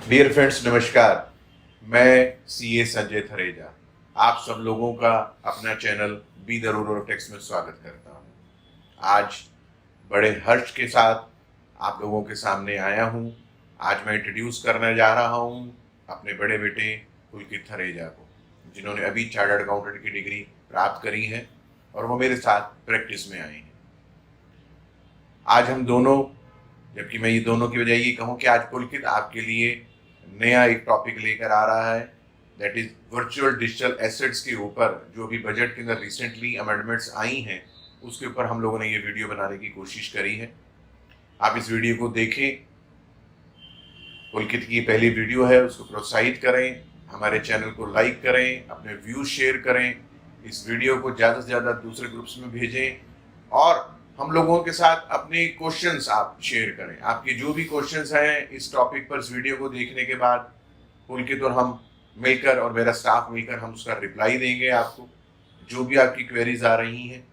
Dear friends, नमस्कार। मैं CA Sanjay Thareja आप सब लोगों का अपना channel be the rural techs में स्वागत करता हूं। आज बड़े हर्ष के साथ आप लोगों के सामने आया हूं। आज मैं इंट्रोड्यूस करने जा रहा हूं अपने बड़े बेटे पुलकित थरेजा को, जिन्होंने अभी चार्टर्ड अकाउंटेंट की डिग्री प्राप्त करी है और वो मेरे साथ प्रैक्टिस में आए हैं। आज हम दोनों, जबकि मैं ये दोनों की वजह ये कहूँ कि आज पुलकित आपके लिए नया एक टॉपिक लेकर आ रहा है, that is virtual digital assets के ऊपर जो भी बजट के अंदर रिसेंटली अमेंडमेंट्स आई हैं उसके ऊपर हम लोगों ने ये वीडियो बनाने की कोशिश करी है। आप इस वीडियो को देखें, पुलकित की पहली वीडियो है, उसको प्रोत्साहित करें, हमारे चैनल को लाइक करें, अपने व्यूज शेयर करें, इस वीडियो को ज़्यादा से ज़्यादा दूसरे ग्रुप्स में भेजें और हम लोगों के साथ अपने क्वेश्चंस आप शेयर करें। आपके जो भी क्वेश्चंस हैं इस टॉपिक पर, इस वीडियो को देखने के बाद पुलकित और हम मिलकर और मेरा स्टाफ मिलकर हम उसका रिप्लाई देंगे आपको, जो भी आपकी क्वेरीज आ रही हैं।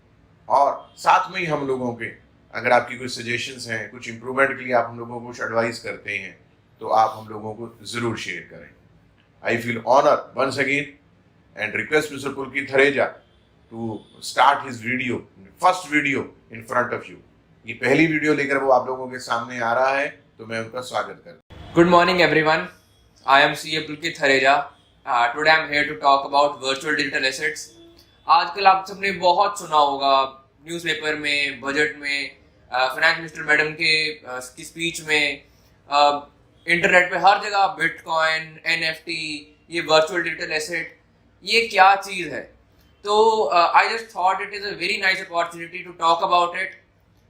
और साथ में ही हम लोगों के, अगर आपकी कोई सजेशंस हैं, कुछ इम्प्रूवमेंट के लिए आप हम लोगों को कुछ एडवाइस करते हैं तो आप हम लोगों को ज़रूर शेयर करें। I feel honour once again and request mister Pulkit Thareja to start his video, first video in front of you. ये पहली वीडियो लेकर वो आप लोगों के सामने आ रहा है, तो मैं उनका स्वागत करता हूँ। Good morning, everyone. I am CA Pulkit Thareja. Today I am here to talk about virtual digital assets. आजकल आप सबने बहुत सुना होगा न्यूज़पेपर में, बजट में, फाइनेंस मिनिस्टर मैडम की स्पीच में, इंटरनेट पे हर जगह बिटकॉइन, NFT, ये वर्चुअल डिजिटल एसेट, ये क्या चीज़ है। तो I just thought it is a very nice opportunity to talk about it.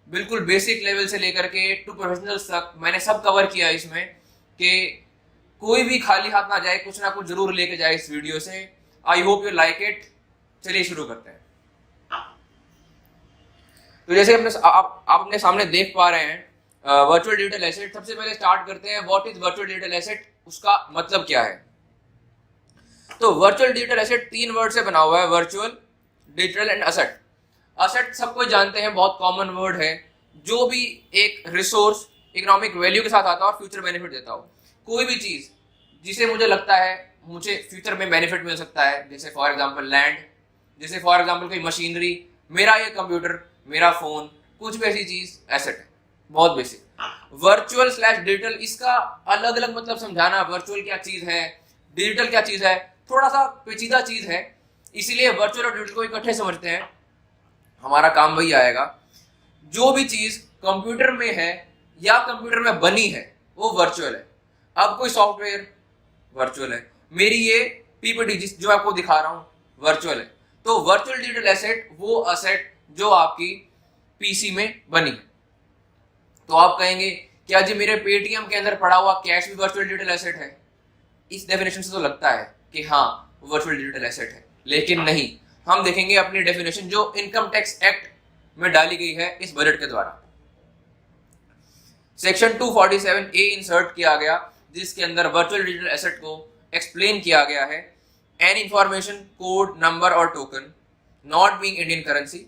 बिल्कुल बेसिक लेवल से लेकर के टू प्रोफेशनल्स तक मैंने सब कवर किया इसमें, कि कोई भी खाली हाथ ना जाए, कुछ ना कुछ जरूर लेके जाए इस वीडियो से। I hope you like it. चलिए शुरू करते हैं। तो जैसे आप अपने सामने देख पा रहे हैं वर्चुअल डिजिटल एसेट। सबसे पहले स्टार्ट करते हैं, what is virtual digital asset, उसका मतलब क्या है। तो वर्चुअल डिजिटल एसेट 3 वर्ड से बना हुआ है, virtual, digital and asset. Asset सबको जानते हैं, बहुत कॉमन वर्ड है, जो भी एक रिसोर्स इकोनॉमिक वैल्यू के साथ आता है और फ्यूचर बेनिफिट देता हो। कोई भी चीज जिसे मुझे लगता है मुझे फ्यूचर में बेनिफिट मिल सकता है, जैसे फॉर एग्जांपल लैंड, जैसे फॉर एग्जांपल कोई मशीनरी, मेरा ये कंप्यूटर, मेरा फोन, कुछ भी ऐसी चीज एसेट है, बहुत बेसिक। वर्चुअल स्लैश डिजिटल, इसका अलग अलग मतलब समझाना, वर्चुअल क्या चीज है, डिजिटल क्या चीज है, थोड़ा सा पेचीदा चीज है, इसीलिए वर्चुअल और डिजिटल को इकट्ठे समझते हैं। हमारा काम वही आएगा, जो भी चीज कंप्यूटर में है या कंप्यूटर में बनी है वो वर्चुअल है। अब कोई सॉफ्टवेयर वर्चुअल है, मेरी ये पीपीटी जो आपको दिखा रहा हूं वर्चुअल है। तो वर्चुअल डिजिटल एसेट वो असेट जो आपकी पीसी में बनी है। तो आप कहेंगे क्या जी मेरे पेटीएम के अंदर पड़ा हुआ कैश भी वर्चुअल डिजिटल एसेट है। इस डेफिनेशन से तो लगता है कि हाँ वर्चुअल डिजिटल एसेट है, लेकिन नहीं। हम देखेंगे अपनी डेफिनेशन जो इनकम टैक्स एक्ट में डाली गई है इस बजट के द्वारा। सेक्शन 247 ए इंसर्ट किया गया, जिसके अंदर वर्चुअल डिजिटल एसेट को एक्सप्लेन किया गया है। एन इंफॉर्मेशन, कोड, नंबर और token not being Indian currency.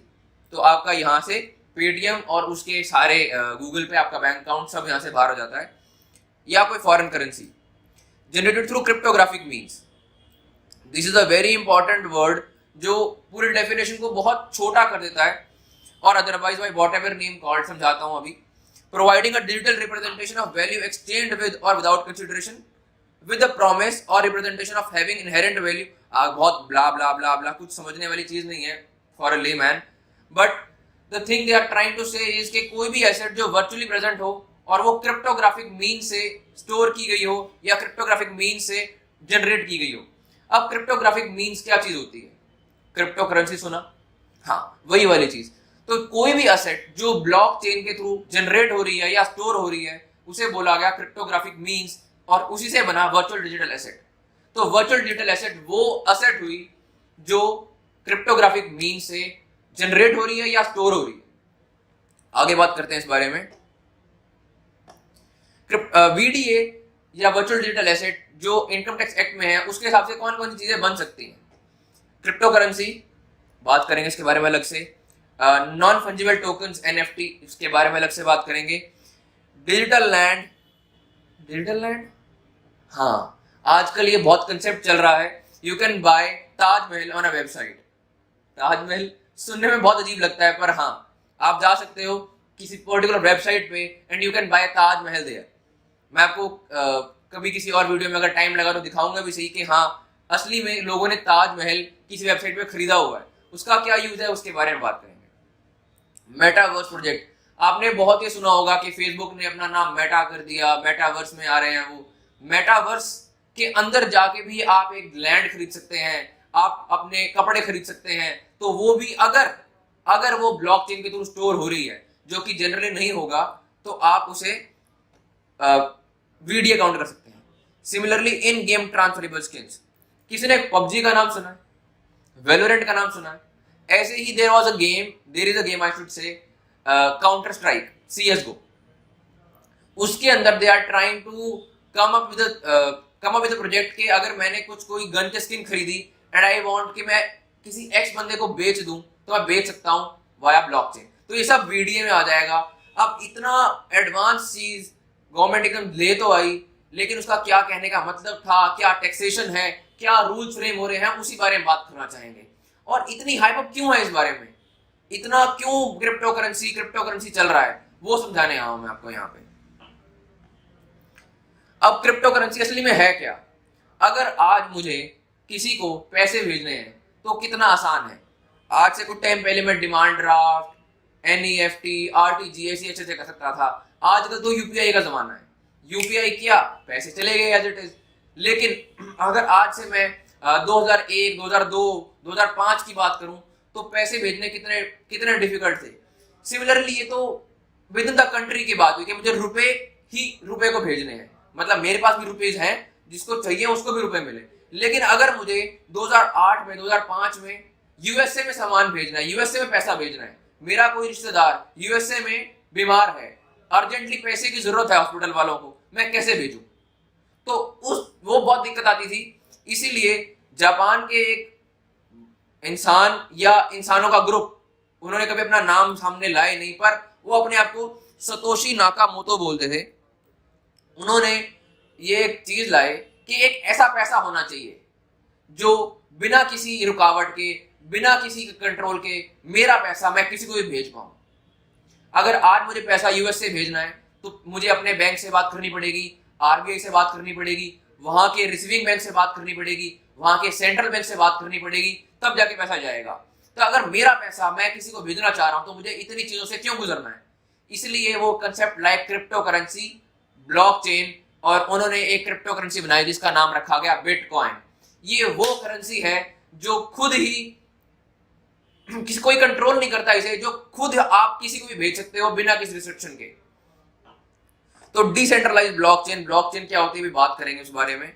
तो आपका यहाँ से पेटीएम और उसके सारे गूगल पे आपका बैंक अकाउंट सब यहाँ से बाहर हो जाता है, या कोई foreign currency generated through cryptographic means. This is a very important word जो पूरी डेफिनेशन को बहुत छोटा कर देता है, और otherwise by whatever name called समझाता हूं अभी। Providing a digital representation of value exchanged with और without consideration with the promise और representation of having inherent value. बहुत ब्ला ब्ला ब्ला ब्ला, कुछ समझने वाली चीज नहीं है for a layman, but the thing they are trying to say is कि कोई भी एसेट जो वर्चुअली प्रेजेंट हो और वो क्रिप्टोग्राफिक मीन से स्टोर की गई हो या क्रिप्टोग्राफिक मीन से जनरेट की गई हो। अब क्रिप्टोग्राफिक मीन्स क्या चीज होती है? क्रिप्टो करेंसी सुना? हाँ, वही वाली चीज। तो कोई भी एसेट जो ब्लॉकचेन के थ्रू जनरेट हो रही है या स्टोर हो रही है उसे बोला गया क्रिप्टोग्राफिक मीन्स, और उसी से बना वर्चुअल डिजिटल एसेट। तो वर्चुअल डिजिटल एसेट वो एसेट हुई जो क्रिप्टोग्राफिक मीन्स से जनरेट हो रही है या स्टोर हो रही है। आगे बात करते हैं इस बारे में। वीडीए या वर्चुअल डिजिटल एसेट जो इनकम टैक्स एक्ट में है उसके हिसाब से कौन कौन सी चीजें बन सकती हैं। क्रिप्टो करेंसी बात करेंगे इसके बारे में अलग से, नॉन फंजिबल टोकन्स एनएफटी इसके बारे में अलग से बात करेंगे, डिजिटल लैंड हाँ, आजकल ये बहुत कंसेप्ट चल रहा है, you can buy Taj Mahal on a website. Taj Mahal सुनने में बहुत अजीब लगता है, पर हाँ, आप जा सकते हो किसी पर्टिकुलर वेबसाइट पे and you can buy Taj Mahal there. मैं आपको कभी किसी और वीडियो में अगर टाइम लगा तो दिखाऊंगा भी सही कि हाँ, असली में लोगों ने ताजमहल किसी वेबसाइट पे खरीदा हुआ है। उसका क्या यूज है उसके बारे में बात करेंगे। मेटावर्स प्रोजेक्ट, आपने बहुत ये सुना होगा कि फेसबुक ने अपना नाम मेटा कर दिया, मेटावर्स में आ रहे हैं वो। मेटावर्स के अंदर जाके भी आप एक लैंड खरीद सकते हैं, आप अपने कपड़े खरीद सकते हैं, तो वो भी अगर वो ब्लॉकचेन के थ्रू स्टोर हो रही है, जो कि जनरली नहीं होगा, तो आप उसे वीडियो काउंट कर सकते हैं। Similarly in game transferable skins, किसी ने पबजी का नाम सुना है, वेलोरेंट का नाम सुना है, ऐसे ही there is a game I should say Counter Strike CS:GO। उसके अंदर they are trying to come up with project के अगर मैंने कोई गन की स्किन खरीदी एंड आई वांट कि मैं किसी एक्स बंदे को बेच दूं, तो मैं बेच सकता हूं वाया ब्लॉकचेन। तो ये सब वीडियो में आ जाएगा। अब इतना एडवांस चीज गवर्नमेंट एकदम ले तो आई, लेकिन उसका क्या कहने का मतलब था, क्या टैक्सेशन है, क्या रूल फ्रेम हो रहे हैं, उसी बारे में बात करना चाहेंगे। और इतनी हाइप अप क्यों है इस बारे में, इतना क्यों क्रिप्टो करेंसी चल रहा है, वो समझाने आया हूं मैं आपको यहाँ पे। अब क्रिप्टो करेंसी असली में है क्या? अगर आज मुझे किसी को पैसे भेजने हैं तो कितना आसान है। आज से कुछ टाइम पहले मैं डिमांड ड्राफ्ट, NEFT, RTGS ऐसे कर सकता था। आजकल तो UPI का जमाना है, UPI किया, पैसे चले गए एज इट इज। लेकिन अगर आज से मैं 2001, 2002, 2005 की बात करूं तो पैसे भेजने कितने डिफिकल्ट थे। सिमिलरली ये तो विद इन द कंट्री की बात हुई कि मुझे रुपए को भेजने हैं, मतलब मेरे पास भी रुपीज हैं, जिसको चाहिए उसको भी रुपए मिले। लेकिन अगर मुझे 2008 में, 2005 में USA में सामान भेजना है, USA में पैसा भेजना है, मेरा कोई रिश्तेदार USA में बीमार है, अर्जेंटली पैसे की जरूरत है हॉस्पिटल वालों को, मैं कैसे भेजूं? तो वो बहुत दिक्कत आती थी। इसीलिए जापान के एक इंसान या इंसानों का ग्रुप, उन्होंने कभी अपना नाम सामने लाए नहीं, पर वो अपने आप को सतोशी नाकामोटो बोलते थे। उन्होंने ये एक चीज लाए कि एक ऐसा पैसा होना चाहिए जो बिना किसी रुकावट के, बिना किसी कंट्रोल के, मेरा पैसा मैं किसी को भी भेज पाऊं। अगर आज मुझे पैसा US से भेजना है तो मुझे अपने बैंक से बात करनी पड़ेगी, RBI से बात करनी पड़ेगी, वहां के रिसीविंग बैंक से बात करनी पड़ेगी, वहां के सेंट्रल बैंक से बात करनी पड़ेगी, तब जाके पैसा जाएगा। तो अगर मेरा पैसा मैं किसी को भेजना चाह रहा हूं तो मुझे इतनी चीजों से क्यों गुजरना है? इसलिए वो concept like crypto currency, blockchain, और उन्होंने एक क्रिप्टो करेंसी बनाई जिसका नाम रखा गया बिटकॉइन। ये वो करेंसी है जो खुद ही कोई कंट्रोल नहीं करता इसे, जो खुद आप किसी को भी भेज सकते हो बिना किसी रिस्ट्रिक्शन के। तो डिसेंट्रलाइज्ड ब्लॉकचेन क्या होती है भी बात करेंगे उस बारे में।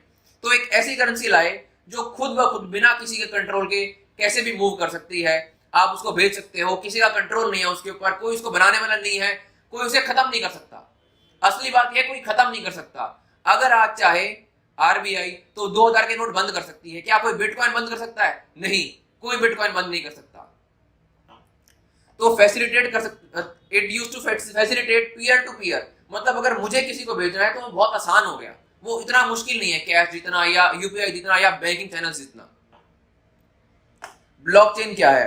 तो एक ऐसी करेंसी लाए जो खुद ब खुद बिना किसी के कंट्रोल के कैसे भी मूव कर सकती है, आप उसको भेज सकते हो, किसी का कंट्रोल नहीं है उसके ऊपर, कोई उसको बनाने वाला नहीं है, कोई उसे खत्म नहीं कर सकता। असली बात यह, कोई खत्म नहीं कर सकता। अगर आज चाहे RBI तो 2000 के नोट बंद कर सकती है, क्या कोई बिटकॉइन बंद कर सकता है? नहीं, कोई बिटकॉइन बंद नहीं कर सकता। तो फैसिलिटेट कर सकता, it used to facilitate peer to peer, मतलब अगर मुझे किसी को भेजना है तो वो बहुत आसान हो गया, वो इतना मुश्किल नहीं है कैश जितना या UPI जितना या बैंकिंग चैनल जितना। ब्लॉकचेन क्या है?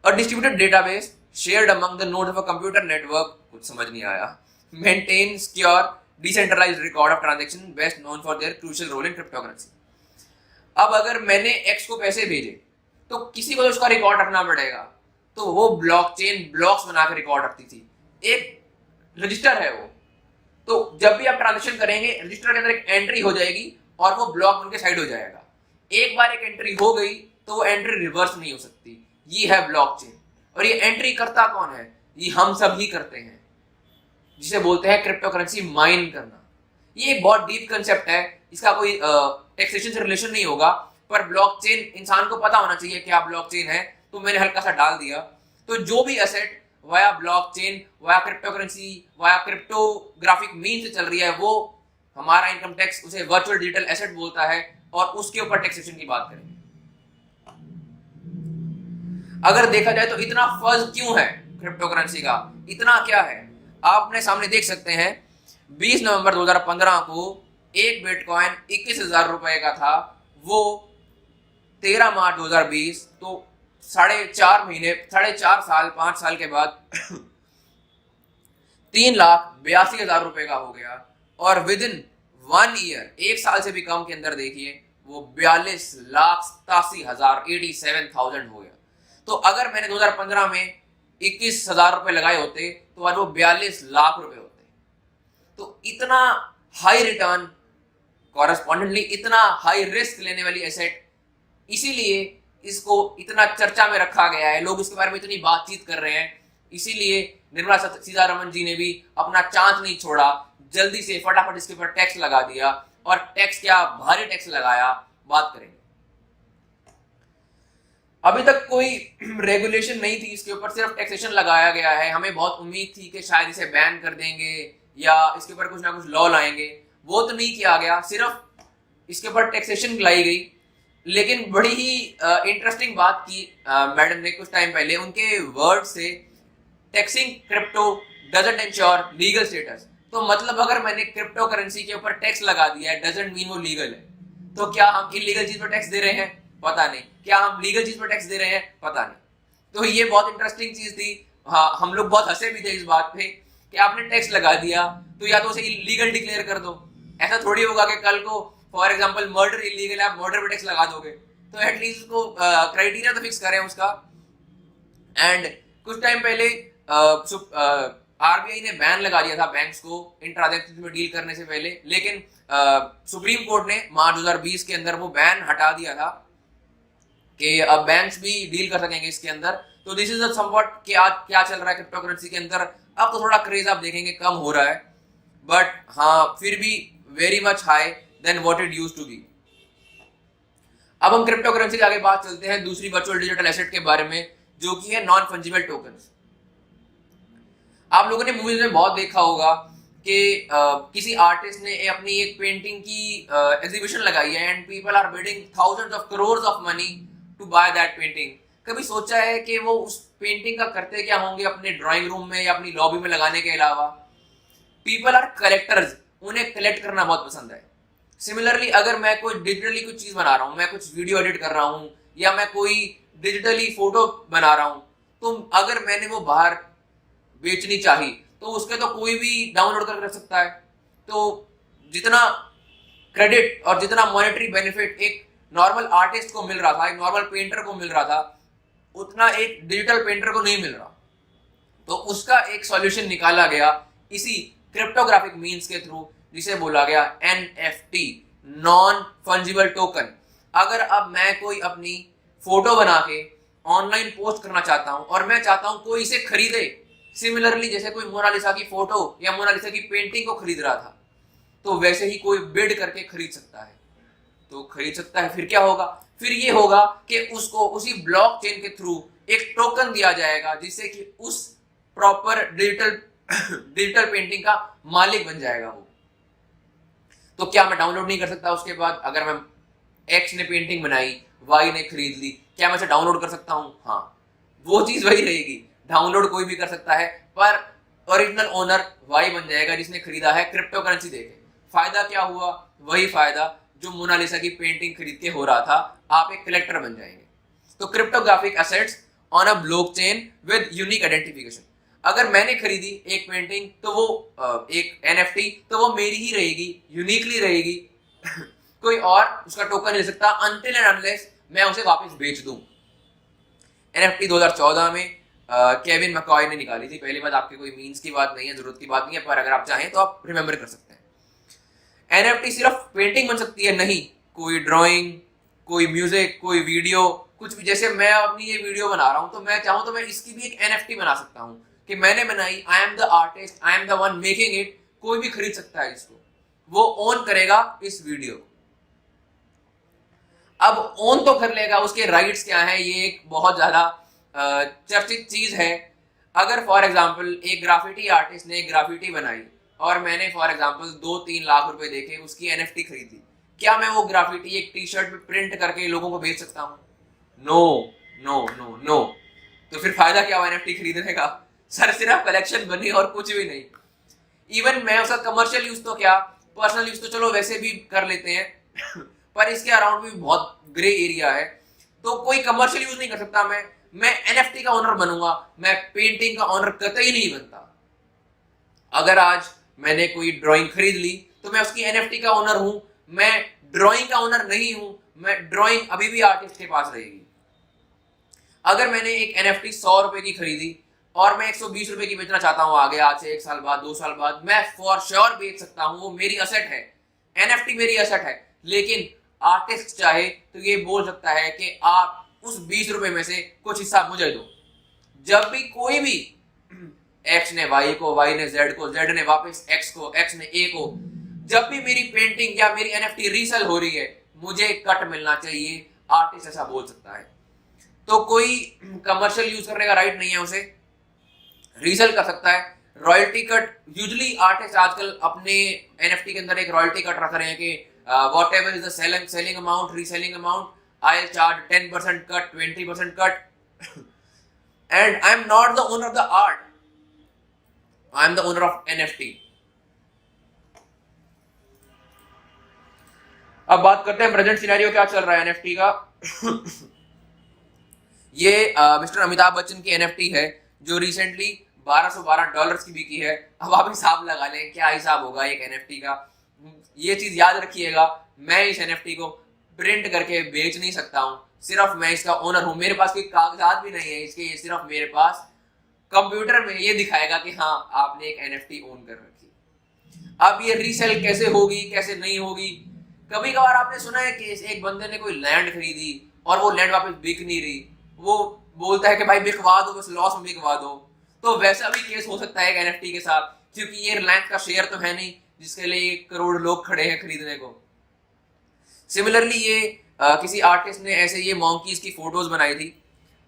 A distributed database shared among the nodes of a computer network, कुछ समझ नहीं आया, maintain secure decentralized record of transaction best known for their crucial role in cryptocurrency। अब अगर मैंने X को पैसे भेजे तो किसी को उसका रिकॉर्ड रखना पड़ेगा, तो वो ब्लॉकचेन ब्लॉक्स बनाकर रिकॉर्ड रखती थी, एक रजिस्टर है वो। तो जब भी आप ट्रांजेक्शन करेंगे रजिस्टर के अंदर एक एंट्री हो जाएगी और वो ब्लॉक बनके साइड हो जाएगा। एक बार एक एंट्री हो गई तो वो एंट्री रिवर्स नहीं हो सकती। ये है ब्लॉकचेन। और ये एंट्री करता कौन है? ये हम सब ही करते हैं, जिसे बोलते हैं क्रिप्टो करेंसी माइन करना। ये एक बहुत डीप कंसेप्ट है, इसका कोई टैक्सेशन से रिलेशन नहीं होगा, पर ब्लॉकचेन इंसान को पता होना चाहिए क्या ब्लॉकचेन है, तो मैंने हल्का सा डाल दिया। तो जो भी asset via blockchain, via crypto currency, via cryptographic mean से चल रही है, वो हमारा इनकम टैक्स उसे वर्चुअल डिजिटल एसेट बोलता है, और उसके ऊपर टैक्सेशन की बात करेंगे। अगर देखा जाए तो इतना फर्ज क्यों है क्रिप्टो करेंसी का, इतना क्या है, आप अपने सामने देख सकते हैं। 20 नवंबर 2015 को एक बिटकॉइन 21,000 रुपए का था, वो 13 मार्च 2020, तो 4.5 साल 5 साल के बाद 3,82,000 रुपए का हो गया। और विद इन 1 ईयर, 1 साल से भी कम के अंदर देखिए, वो 42,87,000 हो गया। तो अगर मैंने 2015 में 21,000 रुपए लगाए होते तो आज वो 42 लाख रुपए होते। तो इतना हाई रिटर्न, कॉरेस्पॉन्डेंटली इतना हाई रिस्क लेने वाली एसेट, इसीलिए इसको इतना चर्चा में रखा गया है, लोग इसके बारे में इतनी बातचीत कर रहे हैं। इसीलिए निर्मला सीतारमण जी ने भी अपना चांस नहीं छोड़ा, जल्दी से फटाफट इसके ऊपर टैक्स लगा दिया। और टैक्स क्या भारी टैक्स लगाया, बात करेंगे। अभी तक कोई रेगुलेशन नहीं थी इसके ऊपर, सिर्फ टैक्सेशन लगाया गया है। हमें बहुत उम्मीद थी कि शायद इसे बैन कर देंगे या इसके ऊपर कुछ ना कुछ लॉ लाएंगे, वो तो नहीं किया गया, सिर्फ इसके ऊपर टैक्सेशन लाई गई। लेकिन बड़ी ही इंटरेस्टिंग बात की मैडम ने कुछ टाइम पहले, उनके वर्ड से taxing crypto doesn't ensure legal status. तो मतलब अगर मैंने क्रिप्टो करेंसी के ऊपर टैक्स लगा दिया है, डजंट मीन वो लीगल है। तो क्या हम इलीगल चीज पर टैक्स दे रहे हैं? पता नहीं। क्या हम लीगल चीज पर टैक्स दे रहे हैं? पता नहीं। तो ये बहुत इंटरेस्टिंग चीज थी। हाँ, हम लोग बहुत हंसे भी थे इस बात पे कि आपने टैक्स लगा दिया तो या तो उसे इलीगल डिक्लेयर कर दो। ऐसा थोड़ी होगा कि कल को फॉर एग्जांपल मर्डर इलीगल है, आप मर्डर पर टैक्स लगा दोगे। तो एटलीस्ट उसको क्राइटेरिया तो फिक्स करें उसका। एंड कुछ टाइम पहले आरबीआई ने बैन लगा दिया था बैंक्स को इन ट्रांजैक्शन में डील करने से पहले, लेकिन सुप्रीम कोर्ट ने मार्च 2020 के अंदर वो बैन हटा दिया था कि अब बैंक्स भी डील कर सकेंगे इसके अंदर। तो दिस इज समवॉट कि आज क्या चल रहा है क्रिप्टो करेंसी के अंदर। अब तो थोड़ा क्रेज आप देखेंगे कम हो रहा है, बट हाँ फिर भी very much high then what it used to be. अब हम क्रिप्टो करेंसी के आगे बात चलते हैं दूसरी वर्चुअल डिजिटल एसेट के बारे में, जो कि है नॉन फंजिबल टोकन्स। आप लोगों ने मूवीज में बहुत देखा होगा कि किसी आर्टिस्ट ने अपनी एक पेंटिंग की एग्जीबिशन लगाई है and people are bidding thousands of crores of money to buy that painting. कभी सोचा है कि वो उस पेंटिंग का करते क्या होंगे अपने ड्राइंग रूम में या अपनी लॉबी में लगाने के अलावा? पीपल आर कलेक्टर्स, उन्हें कलेक्ट करना बहुत पसंद है। सिमिलरली अगर मैं कोई डिजिटली कुछ चीज बना रहा हूँ, मैं कुछ वीडियो एडिट कर रहा हूँ या मैं कोई डिजिटली फोटो बना रहा हूँ, तो अगर मैंने वो बाहर बेचनी चाहिए तो उसके तो कोई भी डाउनलोड कर सकता है। तो जितना क्रेडिट और जितना मॉनेटरी बेनिफिट एक नॉर्मल आर्टिस्ट को मिल रहा था, एक नॉर्मल पेंटर को मिल रहा था, उतना एक डिजिटल पेंटर को नहीं मिल रहा। तो उसका एक सॉल्यूशन निकाला गया इसी क्रिप्टोग्राफिक मीन्स के थ्रू, जिसे बोला गया NFT, नॉन फंजिबल टोकन। अगर अब मैं कोई अपनी फोटो बना के ऑनलाइन पोस्ट करना चाहता हूं और मैं चाहता हूं कोई इसे खरीदे, सिमिलरली जैसे कोई मोनालिसा की फोटो या मोनालिसा की पेंटिंग को खरीद रहा था, तो वैसे ही कोई बिड करके खरीद सकता है। तो खरीद सकता है, फिर क्या होगा? फिर ये होगा कि उसको उसी ब्लॉकचेन के थ्रू एक टोकन दिया जाएगा जिससे कि उस प्रॉपर डिजिटल पेंटिंग का मालिक बन जाएगा वो। तो क्या मैं डाउनलोड नहीं कर सकता उसके बाद? अगर मैं एक्स ने पेंटिंग बनाई, वाई ने खरीद ली, क्या मैं इसे डाउनलोड कर सकता हूं? हाँ, वो चीज वही रहेगी, डाउनलोड कोई भी कर सकता है, पर ओरिजिनल ओनर वाई बन जाएगा जिसने खरीदा है क्रिप्टो करेंसी देके। फायदा क्या हुआ? वही फायदा जो मोनालिसा की पेंटिंग खरीद के हो रहा था, आप एक कलेक्टर बन जाएंगे। तो cryptographic assets on a blockchain with unique identification. अगर मैंने खरीदी एक पेंटिंग तो वो एक NFT, तो वो मेरी ही रहेगी, यूनिकली रहेगी कोई और उसका टोकन ले सकता अनटिल एंड अनलेस मैं उसे वापस बेच दूं। NFT 2014 में केविन मैकॉय ने निकाली थी। पहली बात, आपके कोई मीन्स की बात नहीं है, जरूरत की बात नहीं है, पर अगर आप चाहें तो आप रिमेंबर कर सकते हैं। NFT सिर्फ पेंटिंग बन सकती है नहीं, कोई ड्राइंग, कोई म्यूजिक, कोई वीडियो, कुछ भी। जैसे मैं अपनी ये वीडियो बना रहा हूं तो मैं चाहूं तो मैं इसकी भी एक NFT बना सकता हूं कि मैंने बनाई, I am the artist, I am the one making it. कोई भी खरीद सकता है इसको, वो ओन करेगा इस वीडियो को। अब ओन तो कर लेगा, उसके राइट्स क्या है, ये एक बहुत ज्यादा चर्चित चीज है। अगर फॉर एग्जाम्पल एक ग्राफिटी आर्टिस्ट ने एक ग्राफिटी बनाई और मैंने फॉर एग्जाम्पल 2-3 लाख रुपए देके उसकी NFT खरीदी, क्या मैं वो ग्राफिटी एक टी-शर्ट पे प्रिंट करके लोगों को बेच सकता हूं? No no no no. तो फिर फायदा क्या हुआ NFT खरीदने का? सर सिर्फ कलेक्शन बनी और कुछ भी नहीं। इवन मैं उसका कमर्शियल यूज तो क्या, पर्सनल यूज तो चलो वैसे भी कर लेते हैं पर इसके अराउंड भी बहुत ग्रे एरिया है। तो कोई कमर्शियल यूज नहीं कर सकता। मैं एनएफटी का ओनर बनूंगा, मैं पेंटिंग का ओनर कतई नहीं बनता। अगर आज मैंने कोई ड्राइंग खरीद ली तो मैं उसकी एनएफटी का ओनर हूं, मैं ड्राइंग का ओनर नहीं हूं। मैं ड्राइंग अभी भी आर्टिस्ट के पास रहेगी। अगर मैंने एक एनएफटी 100 रुपए की खरीदी और मैं 120 रुपए की बेचना चाहता हूं आगे, आज से 1 साल बाद 2 साल बाद, मैं फॉर श्योर बेच सकता हूं। वो मेरी असेट है, एनएफटी मेरी असेट है। लेकिन आर्टिस्ट चाहे तो ये बोल सकता है कि आप उस 20 रुपए में से कुछ हिस्सा मुझे दो। जब भी कोई भी एक्स ने वाई को, वाई ने जेड को, जेड ने वापस एक्स को, एक्स ने ए को, जब भी मेरी पेंटिंग या मेरी एनएफटी रीसेल हो रही है मुझे कट मिलना चाहिए। आर्टिस्ट ऐसा बोल सकता है। तो कोई कमर्शियल यूज करने का राइट नहीं है, उसे रीसेल कर सकता है। रॉयल्टी कट यूजुअली आर्टिस्ट आजकल अपने एनएफटी के अंदर एक रॉयल्टी कट रख रहे हैं कि whatever is the selling amount, reselling amount, I will charge 10% cut, 20% cut and I am not the owner of the art, I am the owner of NFT. अब बात करते हैं प्रेजेंट सिनेरियो क्या चल रहा है एनएफटी का। ये मिस्टर अमिताभ बच्चन की एनएफटी है जो रिसेंटली $1212 की बिकी है। अब आप हिसाब लगा लें क्या हिसाब होगा एक एनएफटी का। ये चीज याद रखिएगा, मैं इस एनएफटी को प्रिंट करके बेच नहीं सकता हूं, सिर्फ मैं इसका ओनर हूं। मेरे पास कोई कागजात भी नहीं है इसके, ये सिर्फ मेरे पास कंप्यूटर में ये दिखाएगा कि हाँ आपने एक एनएफटी ओन कर रखी। अब ये रीसेल कैसे होगी, कैसे नहीं होगी। कभी कभार आपने सुना है कि एक बंदे ने कोई लैंड खरीदी और वो लैंड वापस बिक नहीं रही, वो बोलता है कि भाई बिकवा दो, बस लॉस में बिकवा दो। तो वैसा भी केस हो सकता है एक एनएफटी के साथ, क्योंकि ये रिलायंस का शेयर तो है नहीं जिसके लिए 1 करोड़ लोग खड़े हैं खरीदने को। सिमिलरली ये किसी आर्टिस्ट ने ऐसे ये मॉन्कीज की फोटोज बनाई थी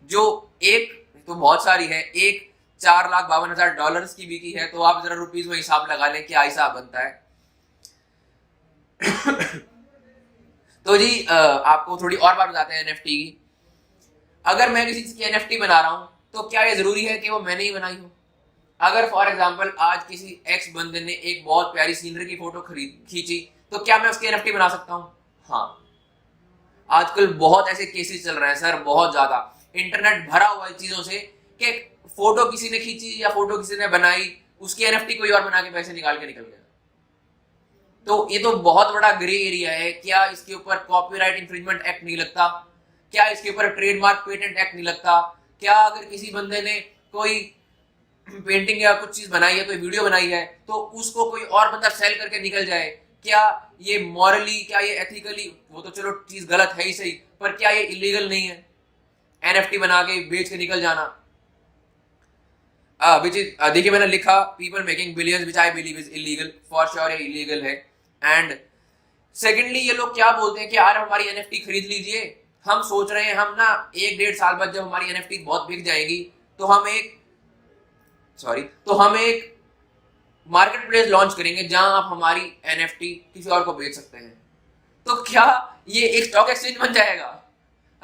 जो एक तो बहुत सारी है, एक $4,52,000 की बिकी है। तो आप जरा रुपीज में हिसाब लगा लें क्या हिसाब बनता है। तो जी आपको थोड़ी और बात बताते हैं एनएफटी की। अगर मैं किसी चीज की एनएफटी बना रहा हूं तो क्या ये जरूरी है कि वो मैंने ही बनाई हो। अगर फॉर एग्जांपल आज किसी एक्स बंदे ने एक बहुत प्यारी सीनरी की फोटो खींची तो क्या मैं उसकी एनएफटी बना सकता हूं? हाँ, आजकल बहुत ऐसे केसेस चल रहे हैं सर, बहुत ज्यादा। इंटरनेट भरा हुआ है चीजों से कि फोटो किसी ने खींची या फोटो किसी ने बनाई, उसकी एनएफटी कोई और बना के पैसे निकाल के निकल गया। तो ये तो बहुत बड़ा ग्रे एरिया है। क्या इसके ऊपर कॉपीराइट इंफ्रिंजमेंट एक्ट नहीं लगता? क्या इसके ऊपर ट्रेडमार्क पेटेंट एक्ट नहीं लगता? क्या अगर किसी बंदे ने कोई पेंटिंग या कुछ चीज बनाई है, कोई वीडियो बनाई है, तो उसको कोई और बंदा सेल करके निकल जाए, क्या ये मॉरली, क्या ये एथिकली, वो तो चलो चीज गलत है ही सही, पर क्या ये इलीगल नहीं है एनएफटी बना के बेच के निकल जाना? देखिए मैंने लिखा people making billions which I believe is illegal, for sure ये इलीगल है। एंड सेकेंडली ये लोग क्या बोलते हैं कि यार हमारी एनएफटी खरीद लीजिए। हम सोच रहे हैं हम ना 1-1.5 साल बाद जब हमारी एनएफटी बहुत बिक जाएंगी तो हम एक मार्केट प्लेस लॉन्च करेंगे जहां आप हमारी एनएफटी किसी और को बेच सकते हैं। तो क्या ये एक स्टॉक एक्सचेंज बन जाएगा?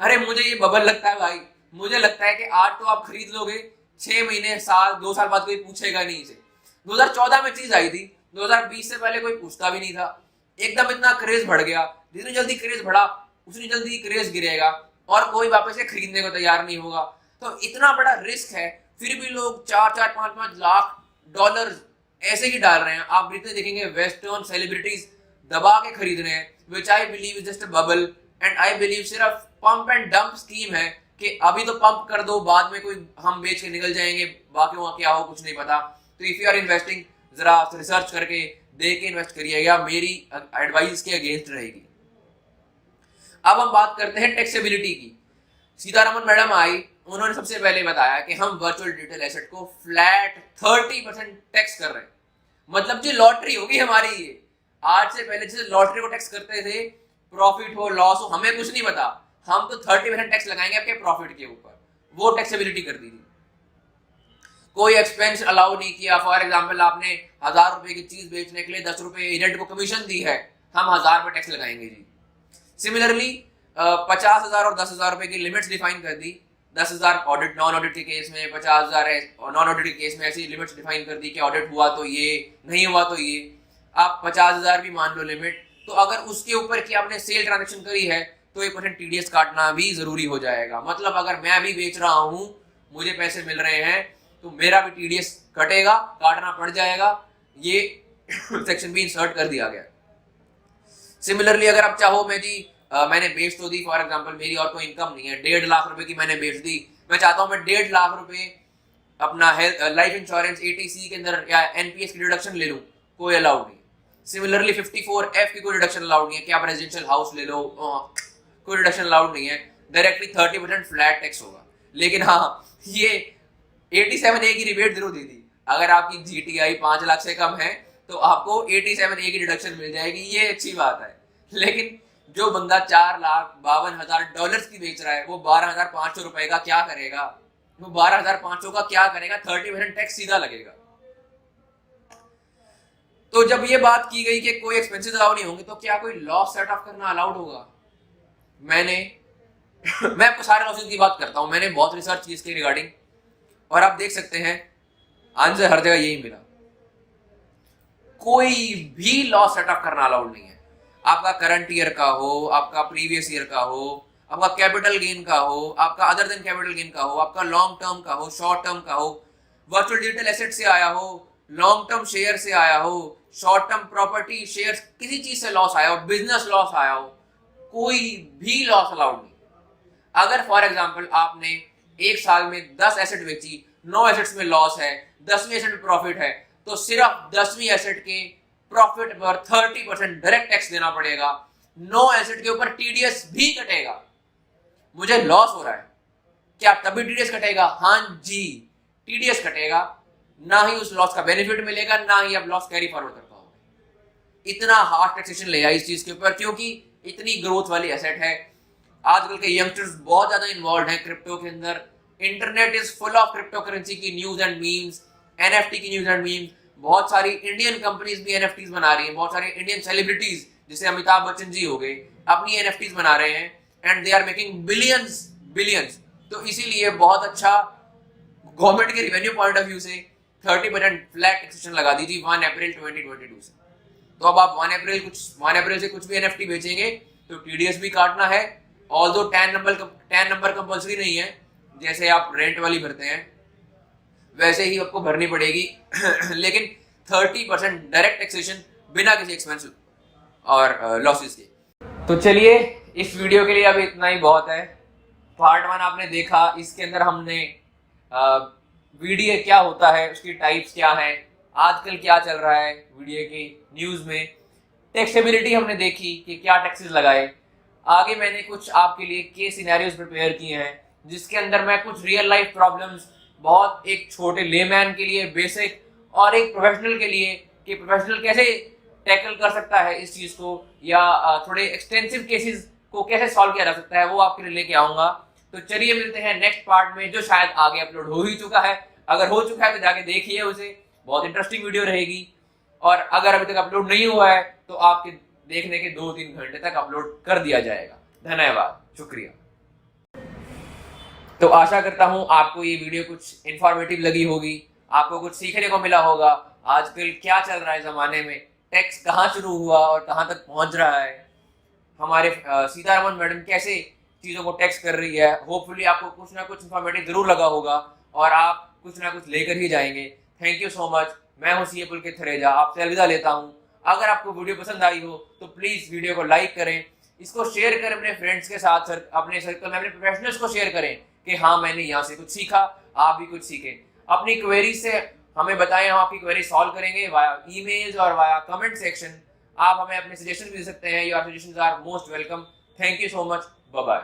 अरे मुझे ये बबल लगता है भाई। मुझे लगता है कि आज तो आप खरीद लोगे, 6 महीने, साल, 2 साल बाद कोई पूछेगा नहीं इसे। 2014 में चीज आई थी, 2020 से पहले कोई पूछता भी नहीं था। एकदम इतना क्रेज बढ़ गया, जितनी जल्दी क्रेज बढ़ा उतनी जल्दी क्रेज गिरेगा और कोई वापस से खरीदने को तैयार नहीं होगा। तो इतना बड़ा रिस्क है, फिर भी लोग 4-4, 5-5 लाख डॉलर ऐसे ही डाल रहे हैं। आप जितने देखेंगे वेस्टर्न सेलिब्रिटीज दबा के खरीद रहे हैं, which I believe is just a bubble. And I believe सिर्फ पंप एंड डंप स्कीम है कि अभी तो पंप कर दो, बाद में कोई हम बेच के निकल जाएंगे, बाकी वहां क्या हो कुछ नहीं पता। तो इफ यू आर इन्वेस्टिंग जरा रिसर्च करके देख के इन्वेस्ट करिएगा, मेरी एडवाइस के अगेंस्ट रहेगी। अब हम बात करते हैं टैक्सेबिलिटी की। सीतारमन मैडम आई, उन्होंने सबसे पहले बताया कि हम वर्चुअल डिजिटल एसेट को फ्लैट 30% टैक्स कर रहे हैं। मतलब जो लॉटरी होगी हमारी, ये आज से पहले जैसे लॉटरी को टैक्स करते थे, प्रॉफिट हो लॉस हो हमें कुछ नहीं पता, हम तो 30% टैक्स लगाएंगे आपके प्रॉफिट के ऊपर। वो टैक्सेबिलिटी कर दी थी। कोई एक्सपेंस अलाउ नहीं किया। फॉर एग्जाम्पल आपने 1000 रुपए की चीज बेचने के लिए 10 रुपए एजेंट को कमीशन दी है, हम 1000 रुपए टैक्स लगाएंगे जी। सिमिलरली 50,000 और 10,000 रुपए की लिमिट्स डिफाइन कर दी। 10,000 ऑडिट नॉन ऑडिट के केस में, 50,000 नॉन ऑडिट के केस में ऐसी लिमिट्स डिफाइन कर दी कि ऑडिट हुआ तो ये, नहीं हुआ तो ये। आप 50,000 भी मान लो लिमिट, तो अगर उसके ऊपर की आपने सेल ट्रांजेक्शन करी है तो 1% TDS काटना भी जरूरी हो जाएगा। मतलब अगर मैं भी बेच रहा हूं, मुझे पैसे मिल रहे हैं, तो मेरा भी TDS कटेगा, काटना पड़ जाएगा। ये सेक्शन भी इंसर्ट कर दिया गया। सिमिलरली अगर आप चाहो मैंने बेच तो दी, फॉर एग्जांपल मेरी और कोई इनकम नहीं है, 1.5 लाख रुपए की मैंने बेच दी, मैं चाहता हूं मैं 1.5 लाख रुपए अपना लाइफ इंश्योरेंस ATC के अंदर या NPS की डिडक्शन ले लूं, कोई अलाउड नहीं। सिमिलरली 54F की कोई डिडक्शन अलाउड नहीं है कि आप रेजिडेंशियल हाउस ले लो, कोई डिडक्शन अलाउड नहीं है। डायरेक्टली 30% फ्लैट टैक्स होगा। लेकिन हाँ, ये 87A की रिबेट जरूर दी थी। अगर आपकी GTI 5 लाख से कम है तो आपको 87A की डिडक्शन मिल जाएगी, ये अच्छी बात है। लेकिन जो बंदा $4,52,000 की बेच रहा है, वो 12,500 रुपए का क्या करेगा? वो 12,500 का क्या करेगा? 30% टैक्स सीधा लगेगा। तो जब ये बात की गई कि कोई एक्सपेंसेस अलाउ नहीं होंगे, तो क्या कोई लॉस सेट ऑफ करना अलाउड होगा? मैं आपको सारे लॉसेस की बात करता हूं, मैंने बहुत रिसर्च की इसके रिगार्डिंग, और आप देख सकते हैं आंसर हर जगह यही मिला। कोई भी लॉस सेट ऑफ करना अलाउड नहीं है। आपका करंट ईयर का हो, आपका प्रीवियस ईयर का हो, आपका कैपिटल गेन का हो, आपका अदर देन कैपिटल गेन का हो, आपका लॉन्ग टर्म का हो, शॉर्ट टर्म का हो, वर्चुअल डिजिटल एसेट से आया हो, लॉन्ग टर्म शेयर से आया हो, शॉर्ट टर्म प्रॉपर्टी शेयर, किसी चीज से लॉस आया हो, बिजनेस लॉस आया हो, कोई भी लॉस अलाउड नहीं। अगर फॉर एग्जांपल आपने एक साल में 10 एसेट बेची, 9 एसेट्स में लॉस है, 10वीं एसेट में प्रॉफिट है, तो सिर्फ 10वीं एसेट के प्रॉफिट पर 30% डायरेक्ट टैक्स देना पड़ेगा। 9 एसेट के ऊपर TDS भी कटेगा। मुझे लॉस हो रहा है, क्या तभी TDS कटेगा? हाँ जी, TDS कटेगा, ना ही उस लॉस का बेनिफिट मिलेगा, ना ही आप लॉस कैरी फॉरवर्ड कर पाओगे। इतना हार्ड टैक्सेशन ले आई इस चीज के ऊपर, क्योंकि इतनी ग्रोथ वाली एसेट है। आजकल के यंगस्टर्स बहुत ज्यादा इन्वॉल्व हैं क्रिप्टो के अंदर। Internet is full of crypto currency की न्यूज एंड मीम्स, NFT की न्यूज एंड मीम्स। बहुत सारी इंडियन कंपनीज भी NFTs बना रही हैं, बहुत सारी इंडियन सेलिब्रिटीज जैसे अमिताभ बच्चन जी हो गए, अपनी NFTs बना रहे हैं, and they are making billions. तो इसीलिए बहुत अच्छा गवर्नमेंट के रेवेन्यू पॉइंट ऑफ व्यू से 30% फ्लैट टैक्सेशन लगा दी थी 1 अप्रैल 2022 से। तो अब आप 1 अप्रैल से कुछ भी NFT बेचेंगे तो TDS भी काटना है। ऑल्दो 10 नंबर कंपल्सरी नहीं है, जैसे आप रेंट वाली भरते हैं वैसे ही आपको भरनी पड़ेगी। लेकिन 30% डायरेक्ट टैक्सेशन बिना किसी एक्सपेंस और लॉसेस के। तो चलिए, इस वीडियो के लिए अब इतना ही बहुत है। पार्ट 1 आपने देखा, इसके अंदर हमने वीडियो क्या होता है, उसकी टाइप्स क्या है, आजकल क्या चल रहा है वीडियो की न्यूज में, टैक्सेबिलिटी हमने देखी कि क्या टैक्सेस लगाए। आगे मैंने कुछ आपके लिए केस सिनेरियोज प्रिपेयर किए हैं, जिसके अंदर मैं कुछ रियल लाइफ प्रॉब्लम्स, बहुत एक छोटे लेमैन के लिए बेसिक और एक प्रोफेशनल के लिए कि प्रोफेशनल कैसे टैकल कर सकता है इस चीज को, या थोड़े एक्सटेंसिव केसेस को कैसे सॉल्व किया जा सकता है, वो आपके लिए लेके आऊंगा। तो चलिए मिलते हैं नेक्स्ट पार्ट में, जो शायद आगे अपलोड हो ही चुका है। अगर हो चुका है तो जाके देखिए उसे, बहुत इंटरेस्टिंग वीडियो रहेगी। और अगर अभी तक अपलोड नहीं हुआ है तो आपके देखने के 2-3 घंटे तक अपलोड कर दिया जाएगा। धन्यवाद, शुक्रिया। तो आशा करता हूं आपको ये वीडियो कुछ इंफॉर्मेटिव लगी होगी, आपको कुछ सीखने को मिला होगा। आजकल क्या चल रहा है जमाने में, टैक्स कहाँ शुरू हुआ और कहाँ तक पहुंच रहा है, हमारे सीतारमन मैडम कैसे चीजों को टैक्स कर रही है। होपफुली आपको कुछ ना कुछ इंफॉर्मेटिव जरूर लगा होगा और आप कुछ ना कुछ लेकर ही जाएंगे। Thank you so much. मैं हूं CA पुलकित थरेजा, आपसे अलविदा लेता हूं। अगर आपको वीडियो पसंद आई हो तो प्लीज वीडियो को लाइक करें, इसको शेयर करें अपने फ्रेंड्स के साथ, अपने सर्कल में अपने प्रोफेशनल्स को शेयर करें कि हाँ मैंने यहाँ से कुछ सीखा, आप भी कुछ सीखें। अपनी क्वेरी से हमें बताएं, हम आपकी क्वेरी सॉल्व करेंगे वाया ईमेल्स और वाया कमेंट सेक्शन। आप हमें अपने सजेशन भी दे सकते हैं, your suggestions are most welcome. Thank you so much, bye bye.